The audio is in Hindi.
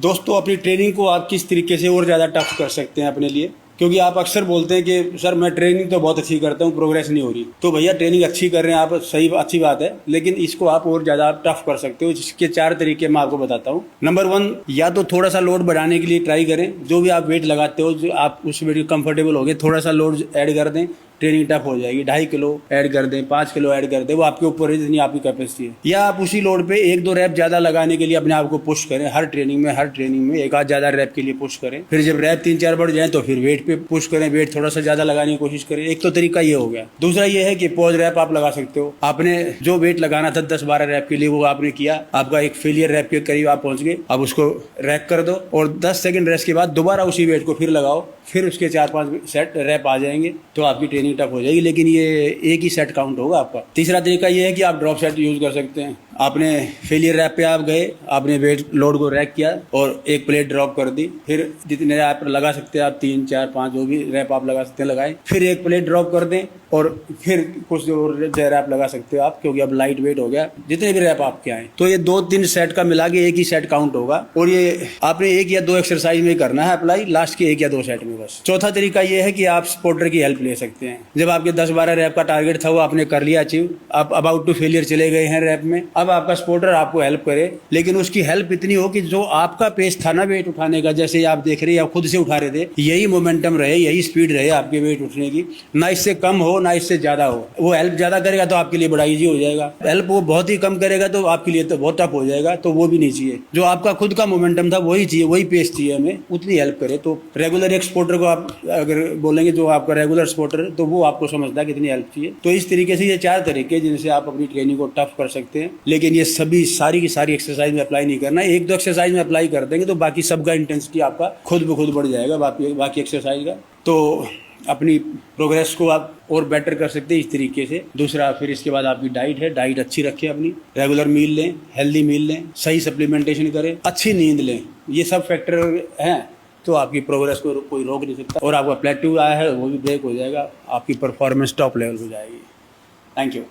दोस्तों, अपनी ट्रेनिंग को आप किस तरीके से और ज़्यादा टफ कर सकते हैं अपने लिए, क्योंकि आप अक्सर बोलते हैं कि सर मैं ट्रेनिंग तो बहुत अच्छी करता हूँ, प्रोग्रेस नहीं हो रही। तो भैया ट्रेनिंग अच्छी कर रहे हैं आप, सही अच्छी बात है, लेकिन इसको आप और ज़्यादा आप टफ कर सकते हो। जिसके 4 तरीके मैं आपको बताता हूँ। नंबर 1, या तो थोड़ा सा लोड बढ़ाने के लिए ट्राई करें। जो भी आप वेट लगाते हो, जो आप उस वेट कंफर्टेबल हो गए, थोड़ा सा लोड ऐड कर दें, ट्रेनिंग टफ हो जाएगी। 2.5 किलो ऐड कर दें, 5 किलो ऐड कर दें, वो आपके ऊपर है जितनी आपकी कैपेसिटी है। या आप उसी लोड पे 1-2 रैप ज़्यादा लगाने के लिए अपने आप को पुश करें। हर ट्रेनिंग में एक आध ज़्यादा रैप के लिए पुश करें। फिर जब रैप 3-4 बढ़ जाए तो फिर वेट पे पुश करें, वेट थोड़ा सा ज़्यादा लगाने की कोशिश करें। एक तो तरीका ये हो गया। दूसरा ये है कि पॉज रैप आप लगा सकते हो। आपने जो वेट लगाना था 10-12 रैप के लिए, वो आपने किया, आपका एक फेलियर रैप के करीब आप पहुंच गए। अब उसको रैक कर दो और 10 सेकंड रेस्ट के बाद दोबारा उसी वेट को फिर लगाओ। फिर उसके 4-5 सेट रैप आ जाएंगे तो आपकी ट्रेनिंग टफ हो जाएगी, लेकिन ये एक ही सेट काउंट होगा आपका। तीसरा तरीका ये है कि आप ड्रॉप सेट यूज कर सकते हैं। आपने फेलियर रैप पे आप गए, आपने वेट लोड को रैक किया और एक प्लेट ड्रॉप कर दी। फिर जितने रैप लगा सकते हैं आप, 3, 4, 5 जो भी रैप आप लगा सकते हैं लगाएं। फिर एक प्लेट ड्रॉप कर दें और फिर कुछ और रैप लगा सकते हो आप, क्योंकि अब लाइट वेट हो गया। जितने भी रैप आपके आए, तो ये 2-3 सेट का मिला के एक ही सेट काउंट होगा और ये आपने 1 या 2 एक्सरसाइज में करना है अप्लाई, लास्ट के 1 या 2 सेट में बस। चौथा तरीका ये है कि आप स्पॉटर की हेल्प ले सकते हैं। जब आपके 10-12 रैप का टारगेट था वो आपने कर लिया अचीव, आप अबाउट टू फेलियर चले गए हैं रैप में, अब आपका स्पॉटर आपको हेल्प करे, लेकिन उसकी हेल्प इतनी हो कि जो आपका पेस था ना वेट उठाने का, जैसे आप देख रहे हैं आप खुद से उठा रहे थे, यही मोमेंटम रहे, यही स्पीड रहे आपके वेट उठने की, ना इससे कम हो ना इससे ज्यादा हो। वो हेल्प ज्यादा करेगा तो आपके लिए बड़ा इजी हो जाएगा, हेल्प वो बहुत ही कम करेगा तो आपके लिए तो बहुत टफ हो जाएगा। तो वो भी नहीं चाहिए। जो आपका खुद का मोमेंटम था वही चाहिए, वही पेस चाहिए हमें, उतनी हेल्प करे। तो रेगुलर एक स्पोर्टर को आप अगर बोलेंगे जो आपका रेगुलर स्पोर्टर है, तो वो आपको समझता है कितनी हेल्प चाहिए। तो इस तरीके से ये 4 तरीके जिनसे आप अपनी ट्रेनिंग को टफ कर सकते हैं। लेकिन ये सभी सारी की सारी एक्सरसाइज में अप्लाई नहीं करना है। 1-2 एक्सरसाइज में अप्लाई कर देंगे तो बाकी सबका इंटेंसिटी आपका खुद ब खुद बढ़ जाएगा बाकी एक्सरसाइज का। तो अपनी प्रोग्रेस को आप और बेटर कर सकते हैं इस तरीके से। दूसरा, फिर इसके बाद आपकी डाइट है, डाइट अच्छी रखें अपनी, रेगुलर मील लें, हेल्दी मील लें, सही सप्लीमेंटेशन करें, अच्छी नींद लें। ये सब फैक्टर हैं तो आपकी प्रोग्रेस को कोई रोक नहीं सकता। और आपका प्लेट्यू आया है वो भी ब्रेक हो जाएगा, आपकी परफॉर्मेंस टॉप लेवल हो जाएगी। Thank you.